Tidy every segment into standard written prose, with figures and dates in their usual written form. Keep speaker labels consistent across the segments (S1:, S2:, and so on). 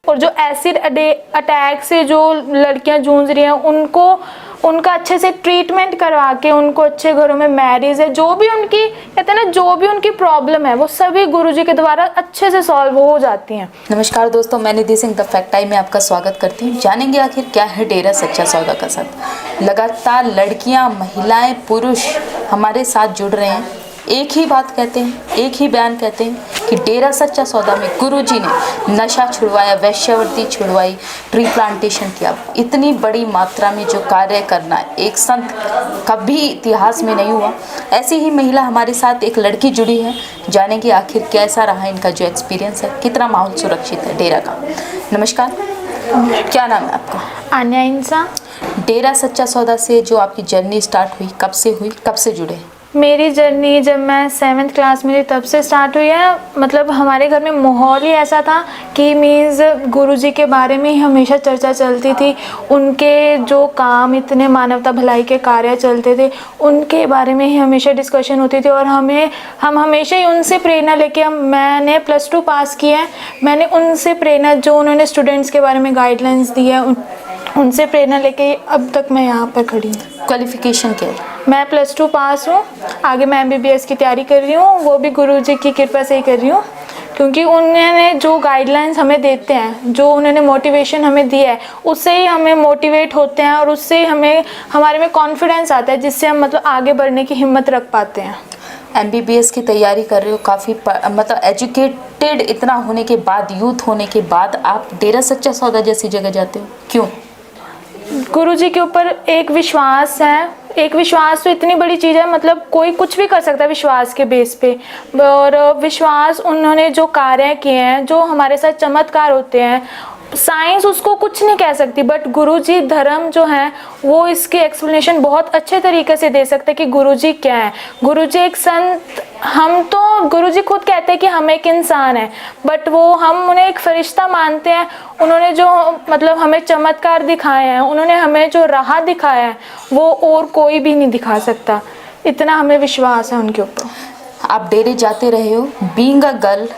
S1: और जो acid attack से जो लड़कियां जूझ रही हैं उनका अच्छे से ट्रीटमेंट करवा के उनको अच्छे घरों में मैरिज है, जो भी उनकी कहते हैं ना, जो भी उनकी प्रॉब्लम है वो सभी गुरुजी के द्वारा अच्छे से सॉल्व हो जाती हैं।
S2: नमस्कार दोस्तों, मैं निधि सिंह द फैक्ट टाइम में आपका स्वागत करती हूँ। जानेंगे आखिर क्या है डेरा सच्चा सौदा का सत्य। लगातार लड़कियाँ, महिलाएं, पुरुष हमारे साथ जुड़ रहे हैं, एक ही बात कहते हैं, एक ही बयान कहते हैं कि डेरा सच्चा सौदा में गुरुजी ने नशा छुड़वाया, वैश्यावृत्ति छुड़वाई, ट्री प्लांटेशन किया। इतनी बड़ी मात्रा में जो कार्य करना एक संत कभी इतिहास में नहीं हुआ। ऐसी ही महिला हमारे साथ एक लड़की जुड़ी है। जानेंगे आखिर कैसा रहा इनका जो एक्सपीरियंस है, कितना माहौल सुरक्षित है डेरा का। नमस्कार, क्या नाम है आपका?
S1: आन्या इंसा।
S2: डेरा सच्चा सौदा से जो आपकी जर्नी स्टार्ट हुई, कब से हुई, कब से जुड़े?
S1: मेरी जर्नी जब मैं 7th क्लास में थी तब से स्टार्ट हुई है। मतलब हमारे घर में माहौल ही ऐसा था कि मीन्स गुरुजी के बारे में ही हमेशा चर्चा चलती थी। उनके जो काम, इतने मानवता भलाई के कार्य चलते थे, उनके बारे में ही हमेशा डिस्कशन होती थी। और हम हमेशा ही उनसे प्रेरणा लेके मैंने +2 पास किया है। मैंने उनसे प्रेरणा, जो उन्होंने स्टूडेंट्स के बारे में गाइडलाइंस दी है, उनसे प्रेरणा लेके अब तक मैं यहाँ पर खड़ी हूँ।
S2: क्वालिफिकेशन क्या है?
S1: मैं +2 पास हूँ। आगे मैं MBBS की तैयारी कर रही हूँ, वो भी गुरुजी की कृपा से ही कर रही हूँ, क्योंकि उन्होंने जो गाइडलाइंस हमें देते हैं, जो उन्होंने मोटिवेशन हमें दी है, उससे ही हमें मोटिवेट होते हैं और उससे ही हमारे में कॉन्फिडेंस आता है, जिससे हम मतलब आगे बढ़ने की हिम्मत रख पाते हैं।
S2: MBBS की तैयारी कर रहे हो, काफ़ी मतलब एजुकेटेड इतना होने के बाद, यूथ होने के बाद आप डेरा सच्चा सौदा जैसी जगह जाते हो, क्यों?
S1: गुरुजी के ऊपर एक विश्वास है। एक विश्वास तो इतनी बड़ी चीज़ है, मतलब कोई कुछ भी कर सकता है विश्वास के बेस पे। और विश्वास, उन्होंने जो कार्य किए हैं, जो हमारे साथ चमत्कार होते हैं, साइंस उसको कुछ नहीं कह सकती, बट गुरुजी धर्म जो है वो इसकी एक्सप्लेनेशन बहुत अच्छे तरीके से दे सकते हैं कि गुरुजी क्या है। गुरुजी एक संत, हम तो गुरुजी खुद कहते हैं कि हम एक इंसान है, बट हम उन्हें एक फरिश्ता मानते हैं। उन्होंने जो मतलब हमें चमत्कार दिखाए हैं, उन्होंने हमें जो राह दिखाया है, वो और कोई भी नहीं दिखा सकता। इतना हमें विश्वास है उनके ऊपर।
S2: आप डेरे जाते रहे हो, बीइंग अ गर्ल,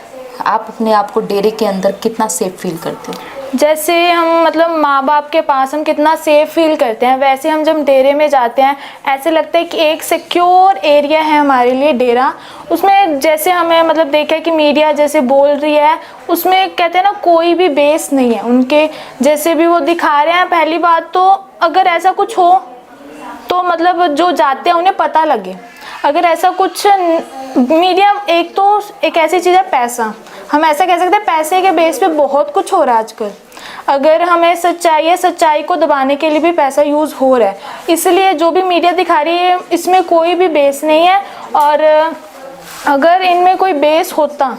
S2: आप अपने आप को डेरे के अंदर कितना सेफ फील करते हो?
S1: जैसे हम मतलब माँ बाप के पास हम कितना सेफ फील करते हैं, वैसे हम जब डेरे में जाते हैं ऐसे लगता है कि एक सिक्योर एरिया है हमारे लिए डेरा। उसमें जैसे हमें मतलब देखा है कि मीडिया जैसे बोल रही है, उसमें कहते हैं ना, कोई भी बेस नहीं है उनके, जैसे भी वो दिखा रहे हैं। पहली बात तो अगर ऐसा कुछ हो तो मतलब जो जाते हैं उन्हें पता लगे। अगर ऐसा कुछ मीडिया, एक ऐसी चीज़ है पैसा, हम ऐसा कह सकते हैं पैसे के बेस पे बहुत कुछ हो रहा है आजकल। अगर हमें सच्चाई है, सच्चाई को दबाने के लिए भी पैसा यूज़ हो रहा है। इसलिए जो भी मीडिया दिखा रही है इसमें कोई भी बेस नहीं है। और अगर इनमें कोई बेस होता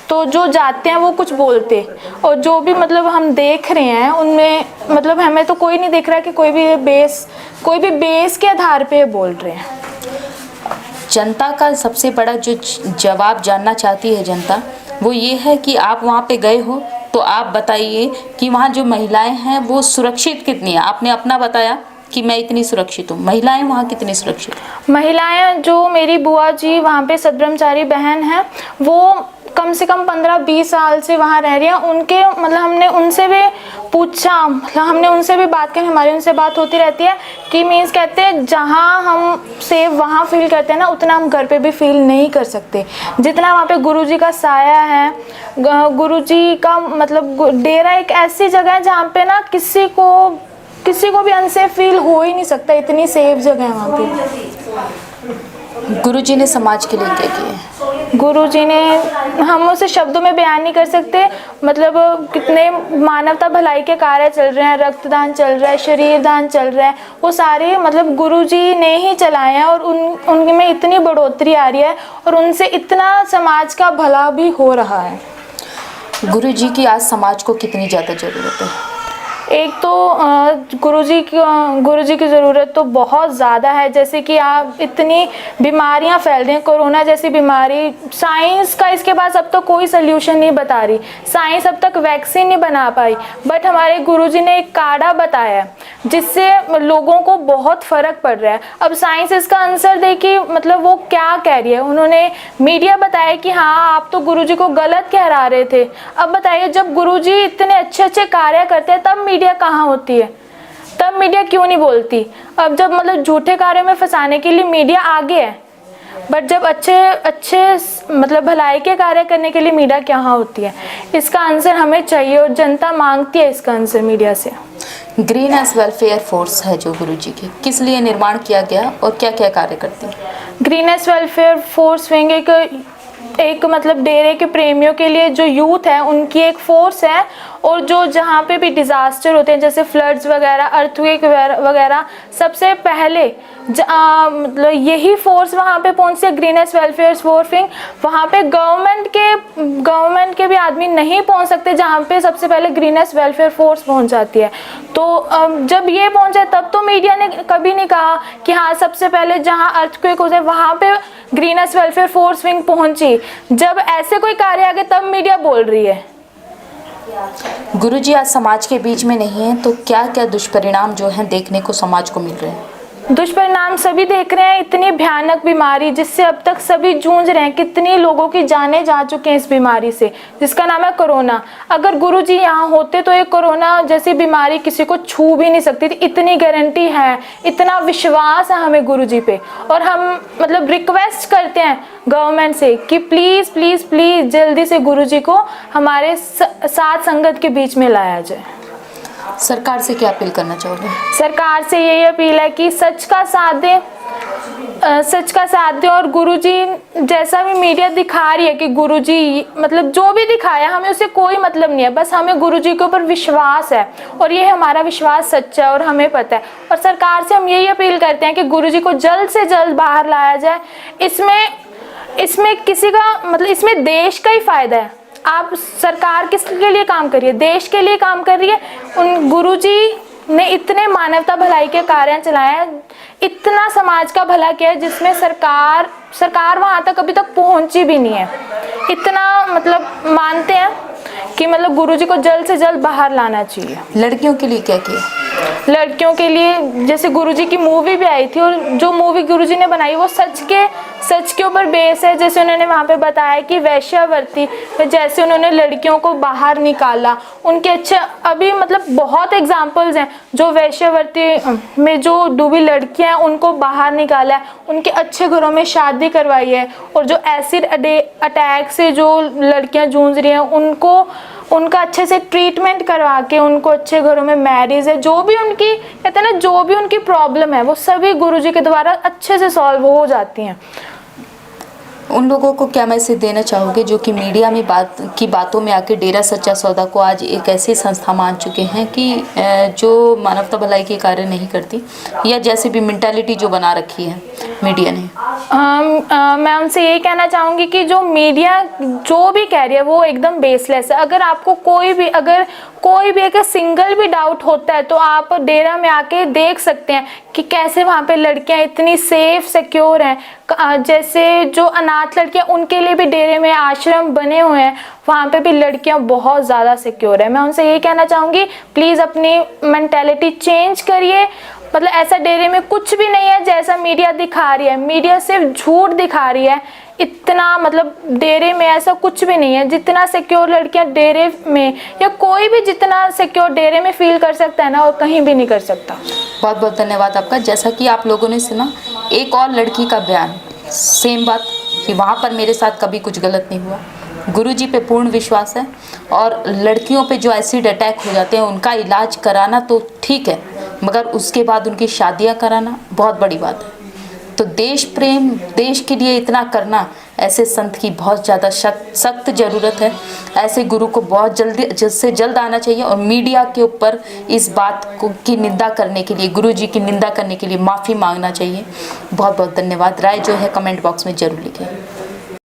S1: तो जो जाते हैं वो कुछ बोलते, और जो भी मतलब हम देख रहे हैं उनमें मतलब हमें तो कोई नहीं दिख रहा कि कोई भी बेस के आधार पे बोल रहे हैं।
S2: जनता का सबसे बड़ा जो जवाब जानना चाहती है जनता, वो ये है कि आप वहाँ पे गए हो तो आप बताइए कि वहाँ जो महिलाएं हैं वो सुरक्षित कितनी है। आपने अपना बताया कि मैं इतनी सुरक्षित हूँ, महिलाएं वहाँ कितनी सुरक्षित?
S1: महिलाएं, जो मेरी बुआ जी वहाँ पे सदब्रह्मचारी बहन हैं, वो कम से कम 15-20 साल से वहाँ रह रही हैं। उनके मतलब हमने उनसे भी पूछा, मतलब हमने उनसे भी बात करी, हमारी उनसे बात होती रहती है कि मीन्स कहते हैं जहाँ हम सेफ वहाँ फील करते हैं ना, उतना हम घर पे भी फील नहीं कर सकते जितना वहाँ पे गुरुजी का साया है। गुरुजी का मतलब डेरा एक ऐसी जगह है जहाँ पे ना किसी को भी अनसेफ फील हो ही नहीं सकता, इतनी सेफ जगह है वहाँ पे।
S2: गुरुजी ने समाज के लिए क्या किया?
S1: गुरुजी ने, हम उसे शब्दों में बयान नहीं कर सकते। मतलब कितने मानवता भलाई के कार्य चल रहे हैं, रक्तदान चल रहा है, शरीर दान चल रहा है, वो सारे मतलब गुरुजी ने ही चलाए हैं। और उनमें इतनी बढ़ोतरी आ रही है और उनसे इतना समाज का भला भी हो रहा है।
S2: गुरुजी की आज समाज को कितनी ज़्यादा ज़रूरत है?
S1: एक तो गुरुजी की ज़रूरत तो बहुत ज़्यादा है। जैसे कि आप इतनी बीमारियां फैल रही हैं, कोरोना जैसी बीमारी, साइंस का इसके पास अब तक कोई सल्यूशन नहीं बता रही, साइंस अब तक वैक्सीन नहीं बना पाई, बट हमारे गुरुजी ने एक काढ़ा बताया जिससे लोगों को बहुत फ़र्क पड़ रहा है। अब साइंस इसका आंसर दे कि मतलब वो क्या कह रही है। उन्होंने मीडिया बताया कि हाँ आप तो गुरुजी को गलत कह रहे थे। अब बताइए, जब गुरुजी इतने अच्छे अच्छे कार्य करते हैं तब मीडिया कहाँ होती है, तब मीडिया क्यों नहीं बोलती। अब जब मतलब झूठे कार्यों में फंसाने के लिए मीडिया आगे है, बट जब अच्छे मतलब भलाई के कार्य करने के लिए मीडिया कहाँ होती है। इसका आंसर हमें चाहिए और जनता मांगती है इसका आंसर मीडिया से।
S2: ग्रीनेस वेलफेयर फोर्स है जो गुरुजी की, किस लिए निर्माण किया गया और क्या क्या कार्य करती है?
S1: ग्रीनेस वेलफेयर फोर्स विंग एक मतलब डेरे के प्रेमियों के लिए जो यूथ है उनकी एक फोर्स है, और जो जहाँ पे भी डिज़ास्टर होते हैं जैसे फ्लड्स वगैरह, अर्थक्वेक वगैरह, सबसे पहले मतलब यही फोर्स वहाँ पे पहुँचती है, ग्रीनेस वेलफेयर फोर्स विंग। वहाँ पे गवर्नमेंट के भी आदमी नहीं पहुँच सकते जहाँ पे सबसे पहले ग्रीनेस वेलफेयर फोर्स पहुँच जाती है। तो जब ये पहुँचे तब तो मीडिया ने कभी नहीं कहा कि हाँ सबसे पहले जहाँ अर्थक्वेक हो जाए वहाँ पे ग्रीनेस वेलफेयर फोर्स विंग पहुँची। जब ऐसे कोई कार्य आ गए तब मीडिया बोल रही है।
S2: गुरुजी आज समाज के बीच में नहीं है तो क्या क्या दुष्परिणाम जो हैं देखने को समाज को मिल रहे हैं?
S1: दुष्परिणाम सभी देख रहे हैं, इतनी भयानक बीमारी जिससे अब तक सभी जूझ रहे हैं, कितनी लोगों की जानें जा चुकी हैं इस बीमारी से जिसका नाम है कोरोना। अगर गुरुजी यहाँ होते तो ये कोरोना जैसी बीमारी किसी को छू भी नहीं सकती थी, इतनी गारंटी है, इतना विश्वास है हमें गुरुजी पे। और हम मतलब रिक्वेस्ट करते हैं गवर्नमेंट से कि प्लीज़ प्लीज़ प्लीज़ जल्दी से गुरुजी को हमारे साथ संगत के बीच में लाया जाए।
S2: सरकार से क्या अपील करना चाहोगे?
S1: सरकार से यही अपील है कि सच का साथ दें और गुरुजी जैसा भी मीडिया दिखा रही है कि गुरुजी मतलब जो भी दिखाया हमें उससे कोई मतलब नहीं है, बस हमें गुरुजी के ऊपर विश्वास है और ये हमारा विश्वास सच्चा है और हमें पता है। और सरकार से हम यही अपील करते हैं कि गुरुजी को जल्द से जल्द बाहर लाया जाए। इसमें किसी का मतलब इसमें देश का ही फायदा है। आप सरकार किसके लिए काम कर रही है? देश के लिए काम कर रही है। उन गुरुजी ने इतने मानवता भलाई के कार्य चलाए हैं, इतना समाज का भला किया है जिसमें सरकार वहाँ तक अभी तक पहुँची भी नहीं है। इतना मतलब मानते हैं कि मतलब गुरुजी को जल्द से जल्द बाहर लाना चाहिए।
S2: लड़कियों के लिए क्या किया?
S1: लड़कियों के लिए जैसे गुरुजी की मूवी भी आई थी और जो मूवी गुरुजी ने बनाई वो सच के ऊपर बेस है। जैसे उन्होंने वहाँ पे बताया कि वैश्यावृत्ति जैसे उन्होंने लड़कियों को बाहर निकाला, उनके अच्छे अभी मतलब बहुत एग्जाम्पल्स हैं जो वैश्यावृत्ति में जो डूबी लड़कियाँ हैं उनको बाहर निकाला है, उनके अच्छे घरों में शादी करवाई है। और जो एसिड अटैक से जो लड़कियाँ जूझ रही हैं उनका अच्छे से ट्रीटमेंट करवा के उनको अच्छे घरों में मैरिज है, जो भी उनकी कहते हैं ना जो भी उनकी प्रॉब्लम है वो सभी गुरुजी के द्वारा अच्छे से सॉल्व हो जाती हैं।
S2: उन लोगों को क्या मैसेज देना चाहोगे जो कि मीडिया में बातों में आके डेरा सच्चा सौदा को आज एक ऐसी संस्था मान चुके हैं कि जो मानवता भलाई के कार्य नहीं करती, या जैसे भी मेंटालिटी जो बना रखी है मीडिया ने?
S1: मैं उनसे यही कहना चाहूँगी कि जो मीडिया जो भी कह रही है वो एकदम बेसलेस है। अगर आपको कोई भी अगर सिंगल भी डाउट होता है तो आप डेरा में आके देख सकते हैं कि कैसे वहाँ पे लड़कियाँ इतनी सेफ सिक्योर हैं। जैसे जो अनाथ लड़कियाँ उनके लिए भी डेरे में आश्रम बने हुए हैं, वहाँ पे भी लड़कियाँ बहुत ज़्यादा सिक्योर है। मैं उनसे यही कहना चाहूँगी प्लीज़ अपनी मेंटालिटी चेंज करिए। मतलब ऐसा डेरे में कुछ भी नहीं है जैसा मीडिया दिखा रही है, मीडिया सिर्फ झूठ दिखा रही है। इतना मतलब डेरे में ऐसा कुछ भी नहीं है। जितना सिक्योर लड़कियां डेरे में या कोई भी जितना सिक्योर डेरे में फील कर सकता है ना और कहीं भी नहीं कर सकता।
S2: बहुत बहुत धन्यवाद आपका। जैसा कि आप लोगों ने सुना एक और लड़की का बयान, सेम बात कि वहाँ पर मेरे साथ कभी कुछ गलत नहीं हुआ, गुरुजी पे पूर्ण विश्वास है। और लड़कियों पे जो एसिड अटैक हो जाते हैं उनका इलाज कराना तो ठीक है, मगर उसके बाद उनकी शादियां कराना बहुत बड़ी बात है। तो देश प्रेम, देश के लिए इतना करना, ऐसे संत की बहुत ज़्यादा सख्त ज़रूरत है। ऐसे गुरु को बहुत जल्द से जल्द आना चाहिए और मीडिया के ऊपर इस बात की निंदा करने के लिए, गुरुजी की निंदा करने के लिए माफ़ी मांगना चाहिए। बहुत बहुत धन्यवाद। राय जो है कमेंट बॉक्स में ज़रूर लिखें।